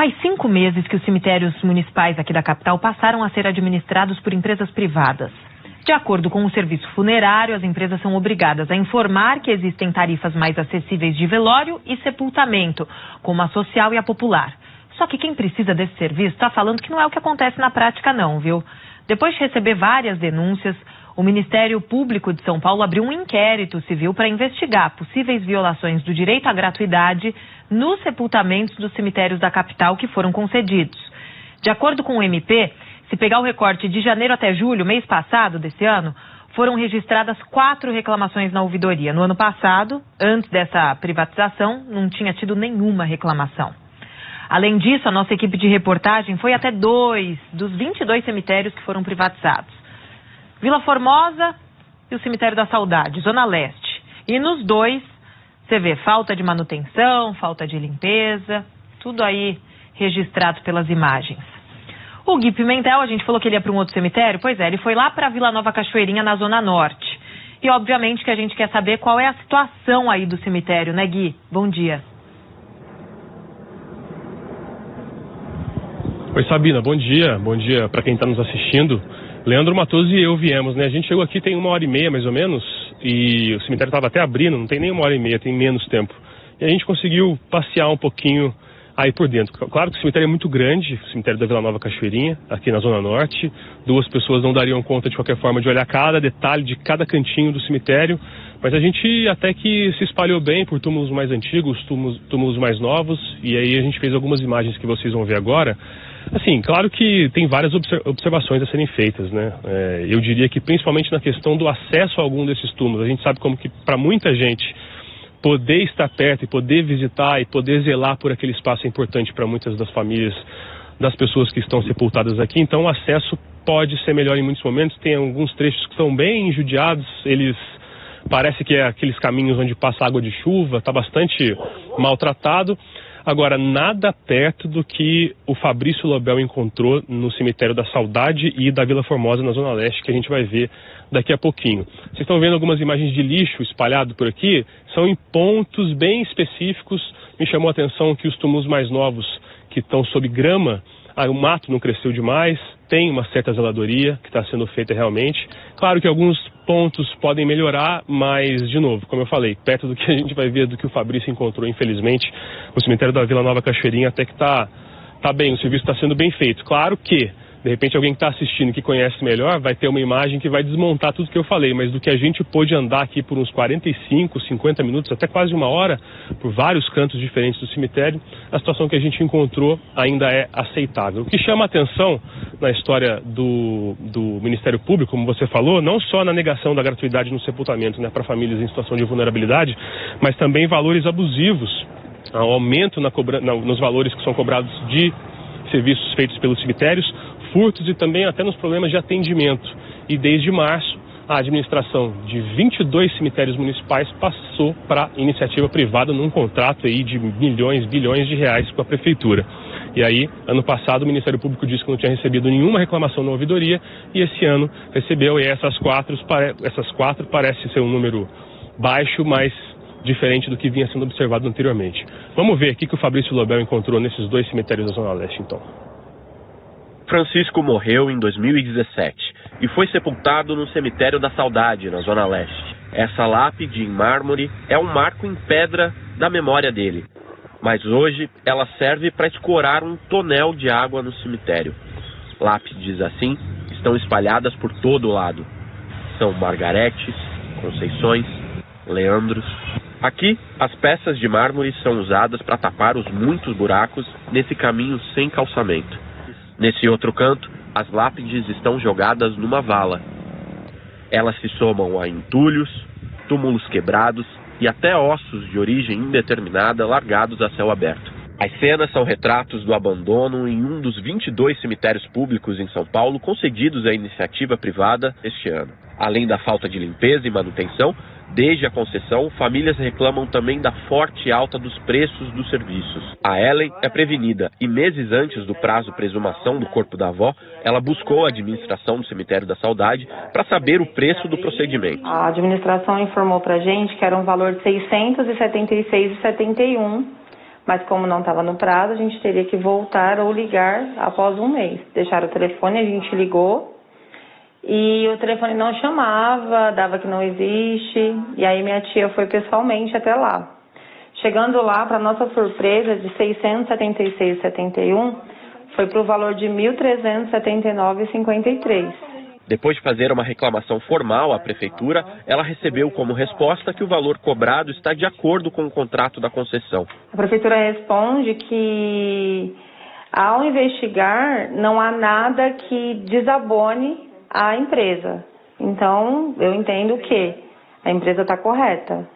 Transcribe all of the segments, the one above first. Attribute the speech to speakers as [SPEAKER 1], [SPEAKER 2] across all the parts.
[SPEAKER 1] Faz 5 meses que os cemitérios municipais aqui da capital passaram a ser administrados por empresas privadas. De acordo com o serviço funerário, as empresas são obrigadas a informar que existem tarifas mais acessíveis de velório e sepultamento, como a social e a popular. Só que quem precisa desse serviço está falando que não é o que acontece na prática não, viu? Depois de receber várias denúncias, o Ministério Público de São Paulo abriu um inquérito civil para investigar possíveis violações do direito à gratuidade nos sepultamentos dos cemitérios da capital que foram concedidos. De acordo com o MP, se pegar o recorte de janeiro até julho, mês passado desse ano, foram registradas 4 reclamações na ouvidoria. No ano passado, antes dessa privatização, não tinha tido nenhuma reclamação. Além disso, a nossa equipe de reportagem foi até 2 dos 22 cemitérios que foram privatizados. Vila Formosa e o Cemitério da Saudade, Zona Leste. E nos 2, você vê falta de manutenção, falta de limpeza, tudo aí registrado pelas imagens. O Gui Pimentel, a gente falou que ele ia para um outro cemitério, pois é, ele foi lá para Vila Nova Cachoeirinha, na Zona Norte. E obviamente que a gente quer saber qual é a situação aí do cemitério, né, Gui? Bom dia.
[SPEAKER 2] Oi, Sabina, bom dia para quem está nos assistindo. Leandro Matoso e eu viemos, né? A gente chegou aqui tem 1h30 mais ou menos e o cemitério estava até abrindo, não tem nem 1h30, tem menos tempo. E a gente conseguiu passear um pouquinho aí por dentro. Claro que o cemitério é muito grande, o cemitério da Vila Nova Cachoeirinha, aqui na Zona Norte. 2 pessoas não dariam conta de qualquer forma de olhar cada detalhe de cada cantinho do cemitério, mas a gente até que se espalhou bem por túmulos mais antigos, túmulos mais novos, e aí a gente fez algumas imagens que vocês vão ver agora. Assim, claro que tem várias observações a serem feitas, né? Eu diria que principalmente na questão do acesso a algum desses túmulos. A gente sabe como que para muita gente poder estar perto e poder visitar e poder zelar por aquele espaço é importante para muitas das famílias das pessoas que estão sepultadas aqui. Então o acesso pode ser melhor em muitos momentos. Tem alguns trechos que são bem judiados, eles parece que é aqueles caminhos onde passa água de chuva, está bastante maltratado. Agora, nada perto do que o Fabrício Lobel encontrou no Cemitério da Saudade e da Vila Formosa, na Zona Leste, que a gente vai ver daqui a pouquinho. Vocês estão vendo algumas imagens de lixo espalhado por aqui? São em pontos bem específicos. Me chamou a atenção que os túmulos mais novos, que estão sob grama, o mato não cresceu demais, tem uma certa zeladoria que está sendo feita realmente. Claro que alguns pontos podem melhorar, mas, de novo, como eu falei, perto do que a gente vai ver do que o Fabrício encontrou, infelizmente, o cemitério da Vila Nova Cachoeirinha até que está bem, o serviço está sendo bem feito. Claro que, de repente, alguém que está assistindo, que conhece melhor, vai ter uma imagem que vai desmontar tudo que eu falei, mas do que a gente pôde andar aqui por uns 45, 50 minutos, até quase 1 hora, por vários cantos diferentes do cemitério, a situação que a gente encontrou ainda é aceitável. O que chama a atenção na história do Ministério Público, como você falou, não só na negação da gratuidade no sepultamento, né, para famílias em situação de vulnerabilidade, mas também valores abusivos, aumento nos valores que são cobrados de serviços feitos pelos cemitérios, furtos e também até nos problemas de atendimento. E desde março, a administração de 22 cemitérios municipais passou para iniciativa privada num contrato aí de milhões, bilhões de reais com a prefeitura. E aí, ano passado, o Ministério Público disse que não tinha recebido nenhuma reclamação na ouvidoria e esse ano recebeu, e essas quatro parece ser um número baixo, mas diferente do que vinha sendo observado anteriormente. Vamos ver o que o Fabrício Lobel encontrou nesses 2 cemitérios da Zona Leste, então.
[SPEAKER 3] Francisco morreu em 2017 e foi sepultado no Cemitério da Saudade, na Zona Leste. Essa lápide em mármore é um marco em pedra da memória dele. Mas hoje ela serve para escoar um tonel de água no cemitério. Lápides assim estão espalhadas por todo o lado. São Margaretes, Conceições, Leandros. Aqui, as peças de mármore são usadas para tapar os muitos buracos nesse caminho sem calçamento. Nesse outro canto, as lápides estão jogadas numa vala. Elas se somam a entulhos, túmulos quebrados e até ossos de origem indeterminada largados a céu aberto. As cenas são retratos do abandono em um dos 22 cemitérios públicos em São Paulo concedidos à iniciativa privada este ano. Além da falta de limpeza e manutenção, desde a concessão, famílias reclamam também da forte alta dos preços dos serviços. A Ellen é prevenida e meses antes do prazo presumação do corpo da avó, ela buscou a administração do Cemitério da Saudade para saber o preço do procedimento.
[SPEAKER 4] A administração informou para a gente que era um valor de R$ 676,71 Mas como não estava no prazo, a gente teria que voltar ou ligar após um mês. Deixaram o telefone, a gente ligou e o telefone não chamava, dava que não existe. E aí minha tia foi pessoalmente até lá. Chegando lá, para nossa surpresa, de R$ 676,71, foi para o valor de R$ 1.379,53.
[SPEAKER 3] Depois de fazer uma reclamação formal à prefeitura, ela recebeu como resposta que o valor cobrado está de acordo com o contrato da concessão.
[SPEAKER 4] A prefeitura responde que, ao investigar, não há nada que desabone a empresa. Então, eu entendo que a empresa está correta,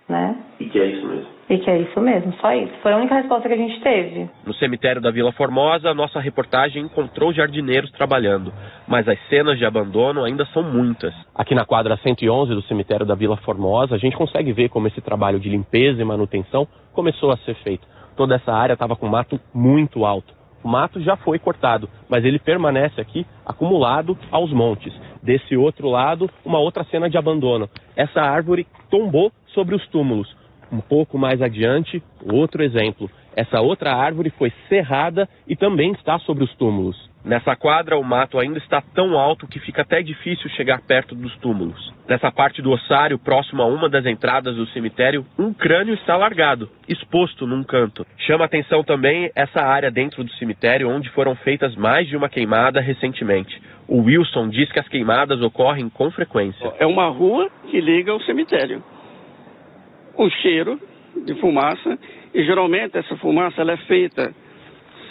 [SPEAKER 4] né?
[SPEAKER 3] E que é isso mesmo.
[SPEAKER 4] E que é isso mesmo, só isso. Foi a única resposta que a gente teve.
[SPEAKER 3] No cemitério da Vila Formosa, nossa reportagem encontrou jardineiros trabalhando, mas as cenas de abandono ainda são muitas. Aqui na quadra 111 do cemitério da Vila Formosa, a gente consegue ver como esse trabalho de limpeza e manutenção começou a ser feito. Toda essa área estava com mato muito alto. O mato já foi cortado, mas ele permanece aqui acumulado aos montes. Desse outro lado, uma outra cena de abandono. Essa árvore tombou sobre os túmulos. Um pouco mais adiante, outro exemplo. Essa outra árvore foi serrada e também está sobre os túmulos. Nessa quadra, o mato ainda está tão alto que fica até difícil chegar perto dos túmulos. Nessa parte do ossário, próximo a uma das entradas do cemitério, um crânio está largado, exposto num canto. Chama atenção também essa área dentro do cemitério onde foram feitas mais de uma queimada recentemente. O Wilson diz que as queimadas ocorrem com frequência.
[SPEAKER 5] É uma rua que liga ao cemitério. Um cheiro de fumaça, e geralmente essa fumaça ela é feita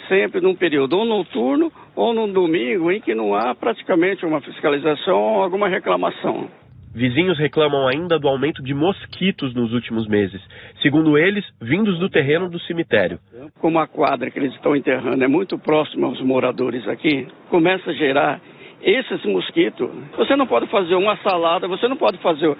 [SPEAKER 5] sempre num período ou noturno ou num domingo em que não há praticamente uma fiscalização ou alguma reclamação.
[SPEAKER 3] Vizinhos reclamam ainda do aumento de mosquitos nos últimos meses, segundo eles, vindos do terreno do cemitério.
[SPEAKER 5] Como a quadra que eles estão enterrando é muito próxima aos moradores aqui, começa a gerar esses mosquitos. Você não pode fazer uma salada, você não pode fazer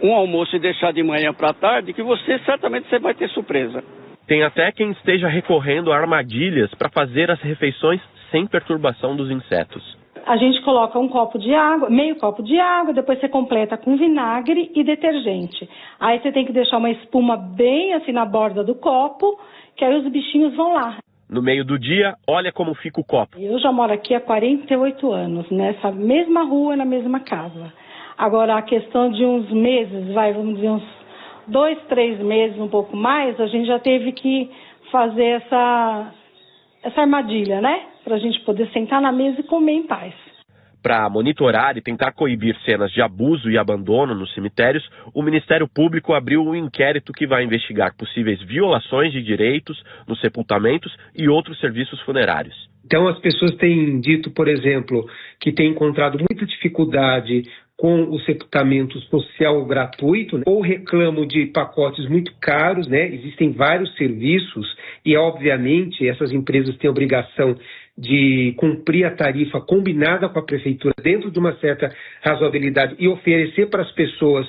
[SPEAKER 5] um almoço e deixar de manhã para tarde, que certamente você vai ter surpresa.
[SPEAKER 3] Tem até quem esteja recorrendo a armadilhas para fazer as refeições sem perturbação dos insetos.
[SPEAKER 6] A gente coloca um copo de água, meio copo de água, depois você completa com vinagre e detergente. Aí você tem que deixar uma espuma bem assim na borda do copo, que aí os bichinhos vão lá.
[SPEAKER 3] No meio do dia, olha como fica o copo.
[SPEAKER 6] Eu já moro aqui há 48 anos, nessa mesma rua, na mesma casa. Agora, a questão de uns meses, vamos dizer uns 2, 3 meses, um pouco mais, a gente já teve que fazer essa armadilha, né? Para a gente poder sentar na mesa e comer em paz.
[SPEAKER 3] Para monitorar e tentar coibir cenas de abuso e abandono nos cemitérios, o Ministério Público abriu um inquérito que vai investigar possíveis violações de direitos nos sepultamentos e outros serviços funerários.
[SPEAKER 7] Então, as pessoas têm dito, por exemplo, que têm encontrado muita dificuldade com o sepultamento social gratuito, né? Ou reclamam de pacotes muito caros, né? Existem vários serviços e, obviamente, essas empresas têm a obrigação de cumprir a tarifa combinada com a prefeitura dentro de uma certa razoabilidade e oferecer para as pessoas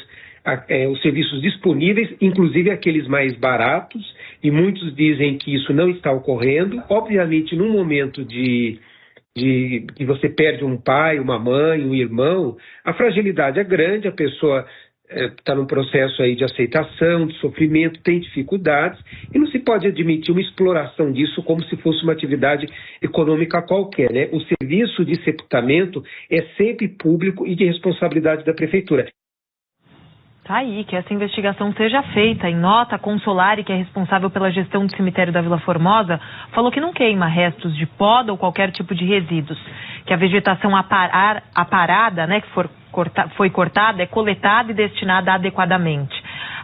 [SPEAKER 7] os serviços disponíveis, inclusive aqueles mais baratos, e muitos dizem que isso não está ocorrendo. Obviamente, num momento de você perde um pai, uma mãe, um irmão, a fragilidade é grande, a pessoa está num processo aí de aceitação, de sofrimento, tem dificuldades, e não se pode admitir uma exploração disso como se fosse uma atividade econômica qualquer, né? O serviço de sepultamento é sempre público e de responsabilidade da prefeitura.
[SPEAKER 1] Tá aí, que essa investigação seja feita. Em nota, a Consolari, que é responsável pela gestão do cemitério da Vila Formosa, falou que não queima restos de poda ou qualquer tipo de resíduos, que a vegetação aparada, né, que foi cortada, é coletada e destinada adequadamente.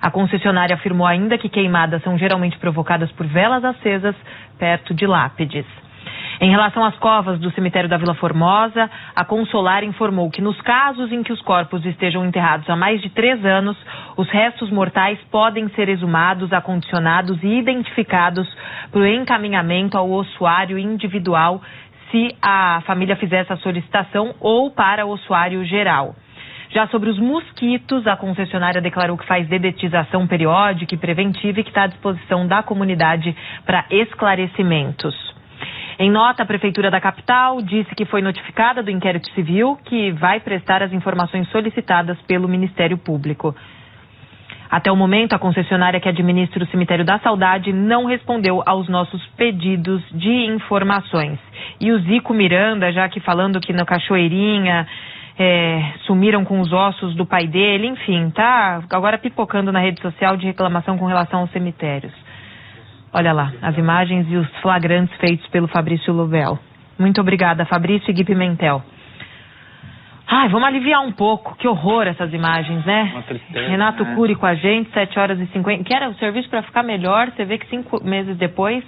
[SPEAKER 1] A concessionária afirmou ainda que queimadas são geralmente provocadas por velas acesas perto de lápides. Em relação às covas do cemitério da Vila Formosa, a Consolar informou que nos casos em que os corpos estejam enterrados há mais de 3 anos, os restos mortais podem ser exumados, acondicionados e identificados para o encaminhamento ao ossuário individual, se a família fizer essa solicitação, ou para o ossuário geral. Já sobre os mosquitos, a concessionária declarou que faz dedetização periódica e preventiva e que está à disposição da comunidade para esclarecimentos. Em nota, a Prefeitura da capital disse que foi notificada do inquérito civil que vai prestar as informações solicitadas pelo Ministério Público. Até o momento, a concessionária que administra o Cemitério da Saudade não respondeu aos nossos pedidos de informações. E o Zico Miranda, já que falando que na Cachoeirinha sumiram com os ossos do pai dele, enfim, tá agora pipocando na rede social de reclamação com relação aos cemitérios. Olha lá, as imagens e os flagrantes feitos pelo Fabrício Louvel. Muito obrigada, Fabrício e Gui Pimentel. Ai, vamos aliviar um pouco. Que horror essas imagens, né?
[SPEAKER 8] Uma tristeza,
[SPEAKER 1] Renato Cury com a gente, 7h50. Que era o serviço para ficar melhor. Você vê que 5 meses depois